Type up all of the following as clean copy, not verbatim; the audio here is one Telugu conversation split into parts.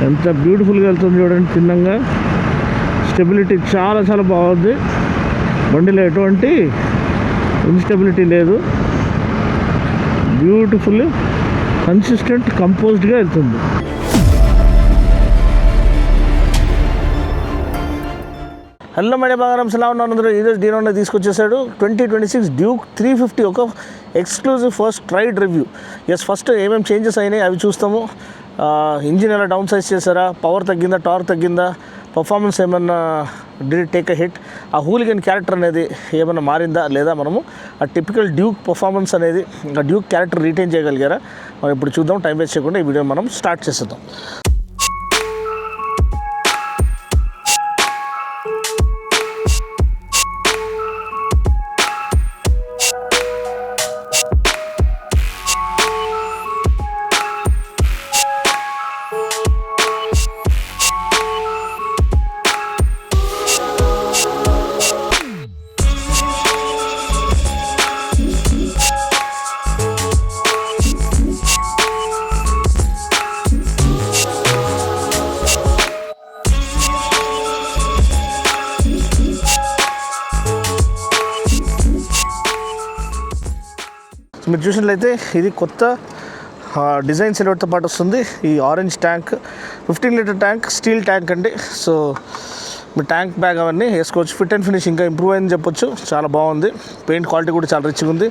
ఎంత బ్యూటిఫుల్గా వెళ్తుంది చూడండి. చిన్నంగా స్టెబిలిటీ చాలా చాలా బాగుంది. బండిలో ఎటువంటి ఇన్స్టెబిలిటీ లేదు. బ్యూటిఫుల్ కన్సిస్టెంట్ కంపోజ్డ్గా వెళ్తుంది. హలో మేడే బంగారం ఎలా ఉన్నారు? ఈరోజు డీనోనే తీసుకొచ్చేసాడు 2026 డ్యూక్ 350 ఒక exclusive first ride review. First ఏమేమి చేంజెస్ అయినాయి అవి చూస్తాము. ఇంజిన్ ఎలా డౌన్ సైజ్ చేశారా, పవర్ తగ్గిందా, టార్క్ తగ్గిందా, పర్ఫార్మెన్స్ ఏమన్నా డిడ్ టేక్ అ హిట్, ఆ హూలిగన్ క్యారెక్టర్ అనేది ఏమన్నా మారిందా లేదా, మనము ఆ టిపికల్ డ్యూక్ పర్ఫార్మెన్స్ అనేది ఆ డ్యూక్ క్యారెక్టర్ రీటైన్ చేయగలిగారా మనం ఇప్పుడు చూద్దాం. టైం వేస్ట్ చేయకుండా ఈ వీడియో మనం స్టార్ట్ చేసేద్దాం. మీరు చూసినట్లయితే ఇది కొత్త డిజైన్ సిల్వర్తో పాటు వస్తుంది. ఈ orange tank 15 litre tank, steel tank అండి. సో మీ ట్యాంక్ బ్యాగ్ అవన్నీ వేసుకోవచ్చు. ఫిట్ అండ్ ఫినిష్ ఇంకా ఇంప్రూవ్ అయిందని చెప్పొచ్చు. చాలా బాగుంది. పెయింట్ క్వాలిటీ కూడా చాలా రిచ్గా ఉంది.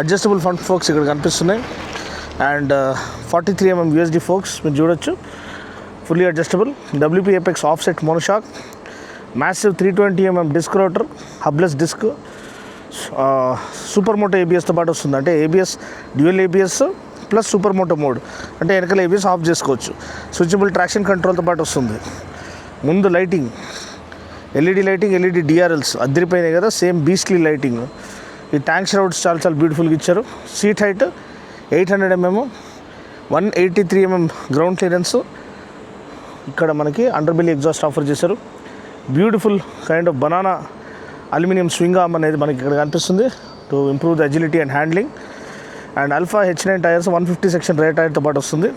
అడ్జస్టబుల్ ఫ్రంట్ ఫోక్స్ ఇక్కడ కనిపిస్తున్నాయి. అండ్ 43mm USD ఫోక్స్ మీరు చూడొచ్చు, fully adjustable. WP Apex offset monoshock, massive 320mm disc rotor, hubless disc, super moto ABSతో పాటు వస్తుంది. అంటే ABS dual ABS plus super moto mode, అంటే వెనకాల ABS ఆఫ్ చేసుకోవచ్చు. స్విచబుల్ ట్రాక్షన్ కంట్రోల్తో పాటు వస్తుంది. ముందు lighting LED lighting, LED DRLs అద్దరిపోయినాయి కదా, సేమ్ బీస్ట్లీ లైటింగ్. ఈ ట్యాంక్ షరౌడ్స్ చాలా చాలా బ్యూటిఫుల్గా ఇచ్చారు. Seat height 800mm, 183mm ground clearance. ఇక్కడ మనకి అండర్ బెల్లీ ఎగ్జాస్ట్ ఆఫర్ చేశారు. Beautiful kind of banana aluminium swing arm అనేది మనకి ఇక్కడ కనిపిస్తుంది to improve the agility and handling. And alpha H9 tyres 150 section rear టైర్తో పాటు వస్తుంది.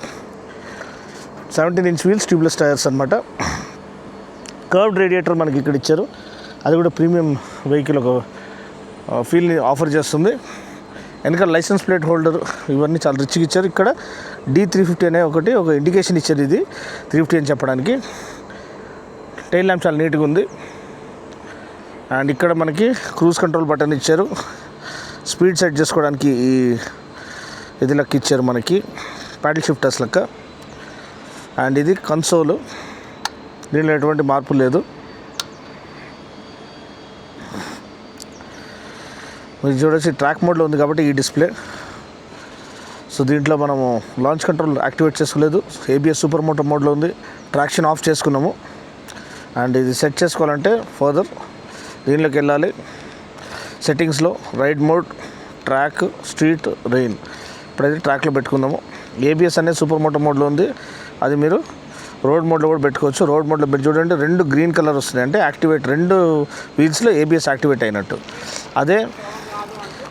17-inch వీల్స్, ట్యూబ్లెస్ టైర్స్ అనమాట. కర్వ్డ్ రేడియేటర్ మనకి ఇక్కడ ఇచ్చారు. అది కూడా ప్రీమియం వెహికల్ ఒక ఫీల్ని ఆఫర్ చేస్తుంది. వెనకాల లైసెన్స్ ప్లేట్ హోల్డర్ ఇవన్నీ చాలా రిచ్గా ఇచ్చారు. ఇక్కడ D350 అనే ఒక ఇండికేషన్ ఇచ్చారు, ఇది 350 అని చెప్పడానికి. టైల్ ల్యాంప్ చాలా నీట్గా ఉంది. అండ్ ఇక్కడ మనకి క్రూజ్ కంట్రోల్ బటన్ ఇచ్చారు. స్పీడ్ సెట్ చేసుకోవడానికి ఈ ఇది లెక్క ఇచ్చారు మనకి, ప్యాడిల్ షిఫ్టర్స్ లెక్క. అండ్ ఇది కన్సోల్, దీనిలో ఎటువంటి మార్పు లేదు. మీరు చూడొచ్చు ట్రాక్ మోడ్లో ఉంది కాబట్టి ఈ డిస్ప్లే. సో దీంట్లో మనము లాంచ్ కంట్రోల్ యాక్టివేట్ చేసుకోలేదు. ABS సూపర్ మోటో మోడ్లో ఉంది. ట్రాక్షన్ ఆఫ్ చేసుకున్నాము. అండ్ ఇది సెట్ చేసుకోవాలంటే ఫర్దర్ దీనిలోకి వెళ్ళాలి. సెట్టింగ్స్లో ride mode, track, street, rain. ఇప్పుడైతే ట్రాక్లో పెట్టుకుందాము. ABS అనేది సూపర్ మోటో మోడ్లో ఉంది. అది మీరు రోడ్ మోడ్లో కూడా పెట్టుకోవచ్చు. రోడ్ మోడ్లో పెట్టి చూడండి, 2 గ్రీన్ కలర్ వస్తున్నాయి, అంటే యాక్టివేట్, 2 వీల్స్లో ABS యాక్టివేట్ అయినట్టు. అదే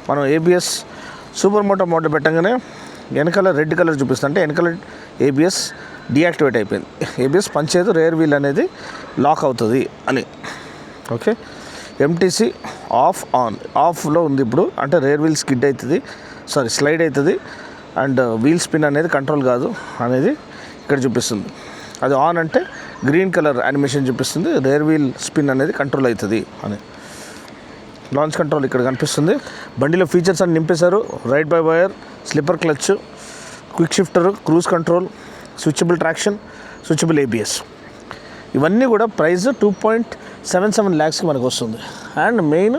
మనం ABS సూపర్ మోటో మోడ్లో పెట్టగానే వెనకాల రెడ్ కలర్ చూపిస్తుంది, అంటే వెనకాల ABS డీయాక్టివేట్ అయిపోయింది. ABS పనిచేయదు, రేర్ వీల్ అనేది లాక్ అవుతుంది అని. ఓకే, MTC ఆన్ ఆఫ్లో ఉంది ఇప్పుడు, అంటే రేర్ వీల్ స్లైడ్ అవుతుంది. అండ్ వీల్ స్పిన్ అనేది కంట్రోల్ కాదు అనేది ఇక్కడ చూపిస్తుంది. అది ఆన్ అంటే గ్రీన్ కలర్ యానిమేషన్ చూపిస్తుంది, రేర్ వీల్ స్పిన్ అనేది కంట్రోల్ అవుతుంది అని. లాంచ్ కంట్రోల్ ఇక్కడ కనిపిస్తుంది. బండిలో ఫీచర్స్ అన్ని నింపేశారు. Ride by wire, slipper clutch, quick shifter, cruise control, switchable traction, switchable ABS. ఇవన్నీ కూడా ప్రైస్ 2.77 lakhsకి మనకు వస్తుంది. అండ్ మెయిన్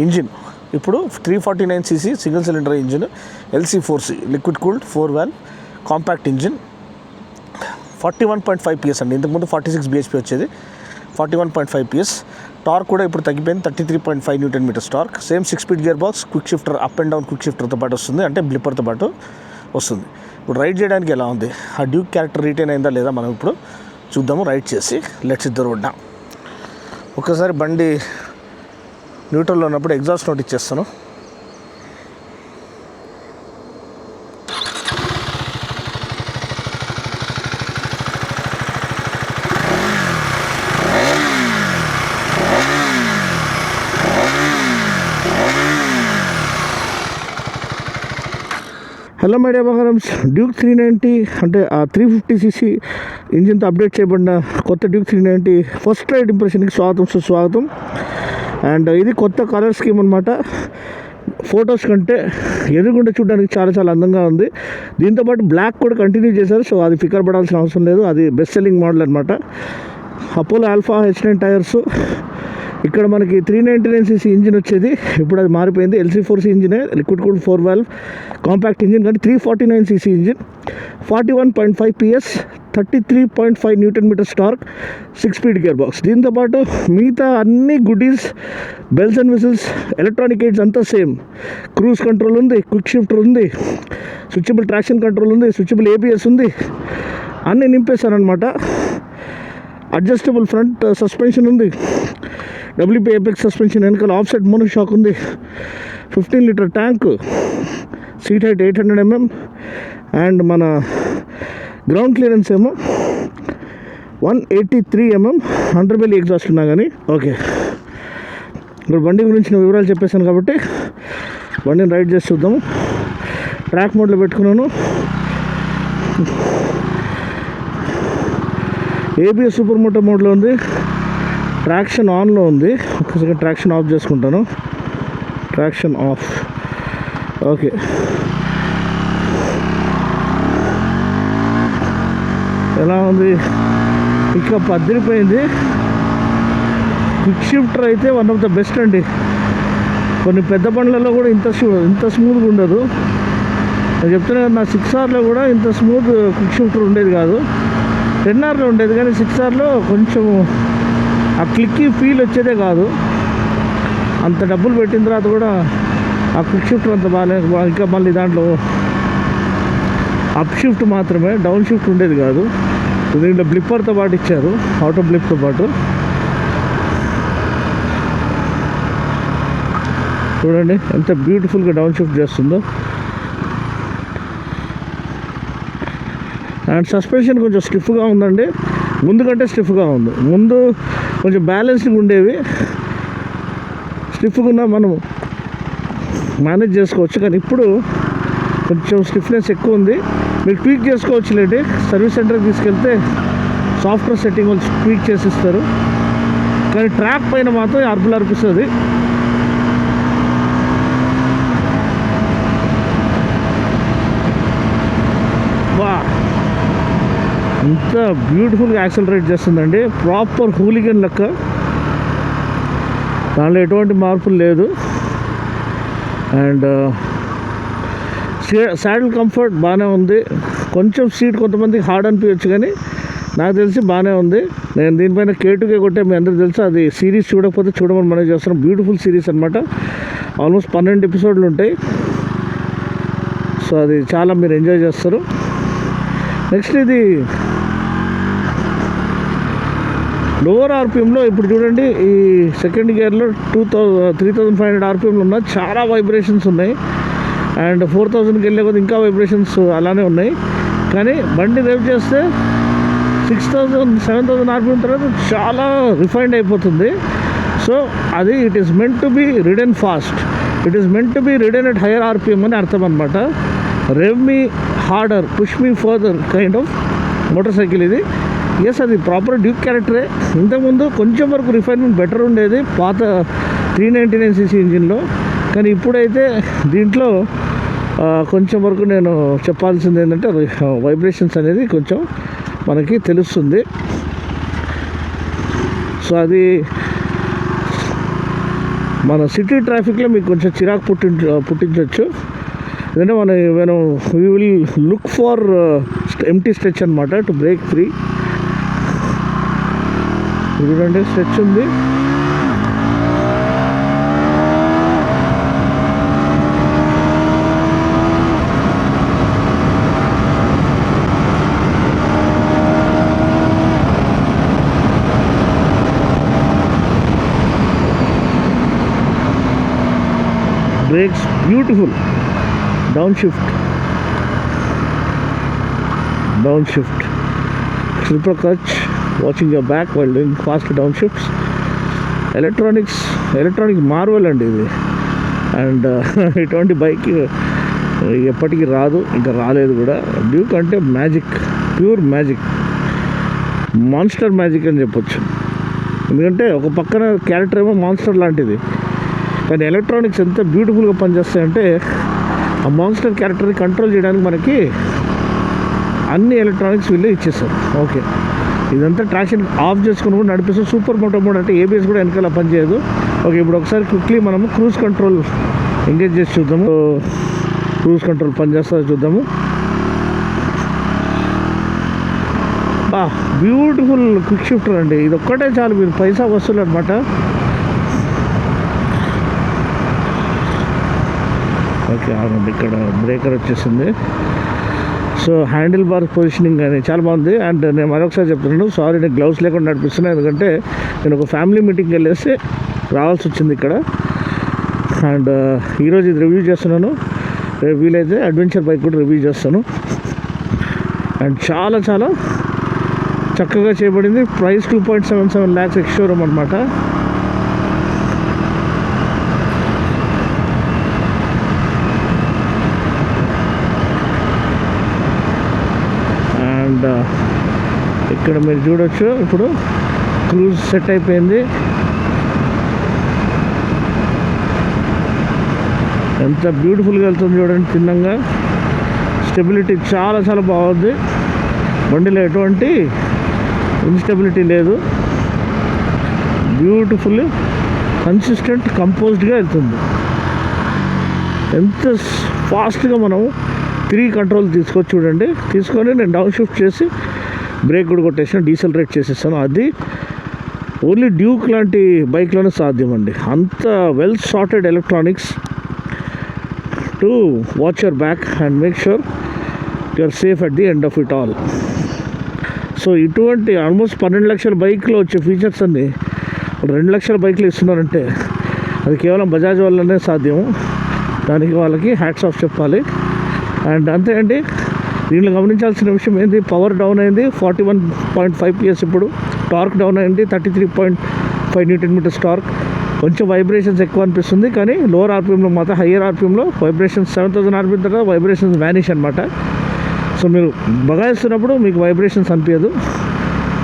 ఇంజిన్ ఇప్పుడు 349cc single cylinder engine, LC4C liquid cooled 4-valve compact engine, 41.5 PS అండి. ఇంతకుముందు 46 bhp వచ్చేది, 41.5 PS. టార్క్ కూడా ఇప్పుడు తగ్గిపోయింది, 33.5 Nm torque. Same 6-speed gear box, quick shifter, up and down quick షిఫ్టర్తో పాటు వస్తుంది, అంటే బ్లిప్పర్తో పాటు వస్తుంది. ఇప్పుడు రైడ్ చేయడానికి ఎలా ఉంది, ఆ డ్యూక్ క్యారెక్టర్ రీటైన్ అయిందా లేదా మనం ఇప్పుడు చూద్దాము. రైడ్ చేసి లెట్స్ ఇద్దరు రోడ్న. ఒక్కసారి బండి న్యూట్రల్లో ఉన్నప్పుడు ఎగ్జాస్ట్ నోట్ ఇచ్చేస్తాను. హలో మై డియర్ బంగారమ్స్, డ్యూక్ 390 అంటే ఆ 350cc ఇంజిన్తో అప్డేట్ చేయబడిన కొత్త డ్యూక్ 390 ఫస్ట్ రైడ్ ఇంప్రెషన్కి స్వాగతం సుస్వాగతం. అండ్ ఇది కొత్త కలర్ స్కీమ్ అనమాట. ఫొటోస్ కంటే ఎదురుగుండా చూడడానికి చాలా చాలా అందంగా ఉంది. దీంతోపాటు బ్లాక్ కూడా కంటిన్యూ చేశారు, సో అది ఫికర్ పడాల్సిన అవసరం లేదు. అది బెస్ట్ సెల్లింగ్ మోడల్ అనమాట. Apollo alpha H9 tyres. ఇక్కడ మనకి 399cc ఇంజిన్ వచ్చేది, ఇప్పుడు అది మారిపోయింది. LC4C ఇంజినే, liquid cooled 4 valve compact engine. కానీ 349cc engine, 41.5 PS, 33.5 Nm torque, 6 speed gear box. దీంతోపాటు మిగతా అన్ని goodies, bells and whistles, electronic aids అంతా సేమ్. క్రూజ్ కంట్రోల్ ఉంది, క్విక్ షిఫ్టర్ ఉంది, స్విచబుల్ ట్రాక్షన్ కంట్రోల్ ఉంది, స్విచబుల్ ABS ఉంది, అన్నీ నింపేశారనమాట. అడ్జస్టబుల్ ఫ్రంట్ సస్పెన్షన్ ఉంది, WP Apex సస్పెన్షన్, వెనకాల ఆఫ్సెట్ మోనోషాక్ ఉంది, 15 litre tank, seat height 800 mm, and మన గ్రౌండ్ క్లియరెన్స్ ఏమో 183 mm. అండర్ బెల్లీ ఎగ్జాస్ట్ ఉన్నా కానీ ఓకే. ఇప్పుడు బండి గురించి నేను వివరాలు చెప్పేశాను కాబట్టి బండిని రైడ్ చేసి చూద్దాము. ట్రాక్ మోడ్లో పెట్టుకున్నాను. ABS సూపర్ మోటో మోడ్లో ఉంది. ట్రాక్షన్ ఆన్లో ఉంది. ఒక సెకండ్ ట్రాక్షన్ ఆఫ్ చేసుకుంటాను. Traction of. ఓకే, ఎలా ఉంది? పికప్ అదిరిపోయింది. క్విక్ షిఫ్టర్ అయితే వన్ ఆఫ్ ద బెస్ట్ అండి. కొన్ని పెద్ద బండ్లలో కూడా ఇంత స్మూత్గా ఉండదు. నేను చెప్తున్నా కదా, నా 6Rలో కూడా ఇంత స్మూత్ క్విక్ షిఫ్టర్ ఉండేది కాదు. 10Rలో ఉండేది, కానీ 6Rలో కొంచెం ఆ క్లిక్కి ఫీల్ వచ్చేదే కాదు. అంత డబ్బులు పెట్టిన తర్వాత కూడా ఆ క్విక్ షిఫ్ట్ అంత బాగాలేదు. ఇంకా మళ్ళీ దాంట్లో అప్ షిఫ్ట్ మాత్రమే, డౌన్ షిఫ్ట్ ఉండేది కాదు. దీంట్లో బ్లిప్పర్తో పాటు ఇచ్చారు, ఆటో బ్లిప్తో పాటు. చూడండి ఎంత బ్యూటిఫుల్గా డౌన్ షిఫ్ట్ చేస్తుందో. అండ్ సస్పెన్షన్ కొంచెం స్టిఫ్గా ఉందండి, ముందు కంటే స్టిఫ్గా ఉంది. ముందు కొంచెం బ్యాలెన్స్డ్గా ఉండేవి, స్టిఫ్గా ఉన్నా మనం మేనేజ్ చేసుకోవచ్చు. కానీ ఇప్పుడు కొంచెం స్టిఫ్నెస్ ఎక్కువ ఉంది. మీరు ట్వీక్ చేసుకోవచ్చు లేండి. సర్వీస్ సెంటర్కి తీసుకెళ్తే సాఫ్ట్వేర్ సెట్టింగ్ వాళ్ళు ట్వీక్ చేసిస్తారు. కానీ ట్రాక్ పైన మాత్రం అర్పులు అర్పిస్తుంది. వా, ఇంత బ్యూటిఫుల్గా యాక్సలరేట్ చేస్తుందండి. ప్రాపర్ హూలిగన్ లెక్క, దానిలో ఎటువంటి మార్పులు లేదు. అండ్ సాడిల్ కంఫర్ట్ బాగానే ఉంది. కొంచెం సీట్ కొంతమందికి హార్డ్ అనిపించచ్చు, కానీ నాకు తెలిసి బాగానే ఉంది. నేను దీనిపైన K2K కొట్టే మీ అందరికీ తెలుసు. అది సిరీస్ చూడకపోతే చూడమని మనం చేస్తున్నాం. బ్యూటిఫుల్ సిరీస్ అనమాట. ఆల్మోస్ట్ 12 ఎపిసోడ్లు ఉంటాయి. సో అది చాలా మీరు ఎంజాయ్ చేస్తారు. నెక్స్ట్ ఇది లోవర్ RPMలో ఇప్పుడు చూడండి, ఈ సెకండ్ గేర్లో 3500 RPMలో ఉన్న చాలా వైబ్రేషన్స్ ఉన్నాయి. అండ్ 4000కి వెళ్ళే కొద్ది ఇంకా వైబ్రేషన్స్ అలానే ఉన్నాయి. కానీ బండి రేవ్ చేస్తే 6000-7000 RPM తర్వాత చాలా రిఫైన్డ్ అయిపోతుంది. సో అది it is meant to be ridden fast, it is meant to be ridden at hire RPM అని అర్థం అనమాట. Rave me harder, push me further kind of motor cycle ఇది. ఎస్, అది ప్రాపర్ డ్యూక్ క్యారెక్టరే. ఇంతకుముందు కొంచెం వరకు రిఫైన్మెంట్ బెటర్ ఉండేది పాత 399cc ఇంజిన్లో. కానీ ఇప్పుడైతే దీంట్లో కొంచెం వరకు నేను చెప్పాల్సింది ఏంటంటే వైబ్రేషన్స్ అనేది కొంచెం మనకి తెలుస్తుంది. సో అది మన సిటీ ట్రాఫిక్లో మీకు కొంచెం చిరాకు పుట్టించవచ్చు. ఎందుకంటే మనం we will look for empty stretch అనమాట టు బ్రేక్ ఫ్రీ. చూడండి స్ట్రెచ్ ఉంది. Brakes beautiful. Down shift, slipper clutch, watching your back while doing fast down shifts. Electronic marvel అండి ఇది. అండ్ ఇటువంటి బైక్ ఎప్పటికీ రాదు, ఇంకా రాలేదు కూడా. డ్యూక్ అంటే magic, pure magic, monster magic అని చెప్పొచ్చు. ఎందుకంటే ఒక పక్కన క్యారెక్టర్ ఏమో మాన్స్టర్ లాంటిది, కానీ ఎలక్ట్రానిక్స్ ఎంత బ్యూటిఫుల్గా పనిచేస్తాయంటే ఆ మాన్స్టర్ క్యారెక్టర్ని కంట్రోల్ చేయడానికి మనకి అన్ని ఎలక్ట్రానిక్స్ వీళ్ళే ఇచ్చేస్తారు. ఓకే, ఇదంతా ట్రాక్షన్ ఆఫ్ చేసుకుని కూడా నడిపిస్తే సూపర్ మోటో మోడ్ అంటే ఏబిఎస్ కూడా వెనకాల పనిచేయదు. ఓకే, ఇప్పుడు ఒకసారి క్విక్లీ మనము క్రూజ్ కంట్రోల్ ఎంగేజ్ చేసి చూద్దాము. క్రూజ్ కంట్రోల్ పనిచేస్తుందో చూద్దాము. బ్యూటిఫుల్ క్విక్ షిఫ్టర్ అండి, ఇది ఒక్కటే చాలు, మీరు పైసా వస్తువులు అనమాట. ఓకే, అవునండి, ఇక్కడ బ్రేకర్ వచ్చేసింది. సో హ్యాండిల్ బార్ పొజిషనింగ్ అని చాలా బాగుంది. అండ్ నేను మరొకసారి చెప్తున్నాను, సారీ నేను గ్లౌస్ లేకుండా నడిపిస్తున్నాను, ఎందుకంటే నేను ఒక ఫ్యామిలీ మీటింగ్కి వెళ్ళేసి రావాల్సి వచ్చింది ఇక్కడ. అండ్ ఈరోజు ఇది రివ్యూ చేస్తున్నాను, రేపు వీలైతే అడ్వెంచర్ బైక్ కూడా రివ్యూ చేస్తాను. అండ్ చాలా చాలా చక్కగా చేయబడింది. ప్రైస్ 2.77 lakhs ఎక్స్ షోరూమ్ అనమాట. అండ్ ఇక్కడ మీరు చూడొచ్చు, ఇప్పుడు క్రూజ్ సెట్ అయిపోయింది. ఎంత బ్యూటిఫుల్గా వెళ్తుంది చూడండి, తిన్నంగా. స్టెబిలిటీ చాలా చాలా బాగుంది, బండిలో ఎటువంటి ఇన్స్టెబిలిటీ లేదు. బ్యూటిఫుల్ కన్సిస్టెంట్ కంపోజ్డ్గా వెళ్తుంది. ఎంత ఫాస్ట్గా మనం 3 కంట్రోల్ తీసుకొచ్చి చూడండి. తీసుకొని నేను డౌన్ షిఫ్ట్ చేసి బ్రేక్ కూడా కొట్టేసాను, డీసెలరేట్ చేసేసాను. అది ఓన్లీ డ్యూక్ లాంటి బైక్లోనే సాధ్యం అండి. అంత well sorted electronics to watch your back and make sure you are safe at the end of it all. So ఇటువంటి ఆల్మోస్ట్ 12 లక్షల బైక్లో వచ్చే ఫీచర్స్ అన్నీ 2 లక్షల బైక్లు ఇస్తున్నారంటే అది కేవలం బజాజ్ వల్లనే సాధ్యము. దానికి వాళ్ళకి హ్యాట్స్ ఆఫ్ చెప్పాలి. అండ్ అంతే అండి, దీంట్లో గమనించాల్సిన విషయం ఏంటి, పవర్ డౌన్ అయింది 41.5 PS, ఇప్పుడు టార్క్ డౌన్ అయింది 33.5 Nm టార్క్. కొంచెం వైబ్రేషన్స్ ఎక్కువ అనిపిస్తుంది, కానీ లోవర్ ఆర్పిఎంలో మాత్రం హయ్యర్ ఆర్పిఎంలో వైబ్రేషన్స్ 7000 ఆర్పిఎం తర్వాత వైబ్రేషన్స్ వ్యానిష్ అనమాట. సో మీరు బగాయిస్తున్నప్పుడు మీకు వైబ్రేషన్స్ అనిపించదు.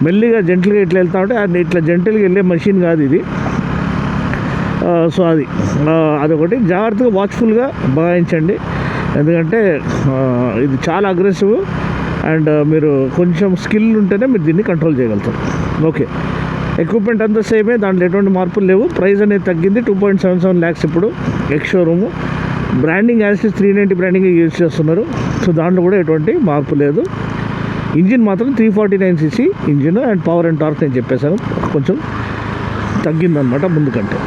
మెల్లిగా జెంటల్గా ఇట్లా వెళ్తా ఉంటే అది ఇట్లా జెంటల్గా వెళ్ళే మెషిన్ కాదు ఇది. సో అదొకటి జాగ్రత్తగా వాచ్ఫుల్గా బగాయించండి, ఎందుకంటే ఇది చాలా అగ్రెసివ్. అండ్ మీరు కొంచెం స్కిల్ ఉంటేనే మీరు దీన్ని కంట్రోల్ చేయగలుగుతారు. ఓకే, ఎక్విప్మెంట్ అంతా సేమే, దాంట్లో ఎటువంటి మార్పులు లేవు. ప్రైస్ అనేది తగ్గింది, 2.77 lakhs ఇప్పుడు X showroom. Branding as 390 branding use చేస్తున్నారు. సో దాంట్లో కూడా ఎటువంటి మార్పు లేదు. ఇంజిన్ మాత్రం 349cc engine. And power and torque నేను చెప్పేశాను, కొంచెం తగ్గిందనమాట ముందు కంటే.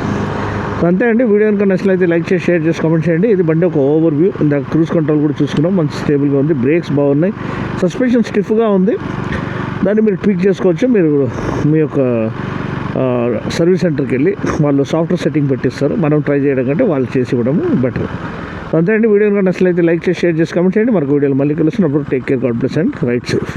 సో అంతే అండి, వీడియో కనుక నచ్చినట్లయితే లైక్ చేసి షేర్ చేసి కామెంట్ చేయండి. ఇది బండి ఒక ఓవర్ వ్యూ. ఇందాక క్రూజ్ కంట్రోల్ కూడా చూసుకున్నాం, మంచి స్టేబుల్గా ఉంది, బ్రేక్స్ బాగున్నాయి, సస్పెన్షన్ స్టిఫ్గా ఉంది. దాన్ని మీరు ట్వీక్ చేసుకోవచ్చు. మీరు మీ యొక్క సర్వీస్ సెంటర్కి వెళ్ళి వాళ్ళు సాఫ్ట్వేర్ సెట్టింగ్ పెట్టిస్తారు, మనం ట్రై చేయడం కంటే వాళ్ళు చేసి ఇవ్వడము బెటర్. అంతే అండి, వీడియో కనుక నచ్చినట్లయితే లైక్ చేసి షేర్ చేసి కామెంట్ చేయండి. మరొక వీడియోలో మళ్ళీ కలుస్తున్నప్పుడు take care, God bless and ride safe.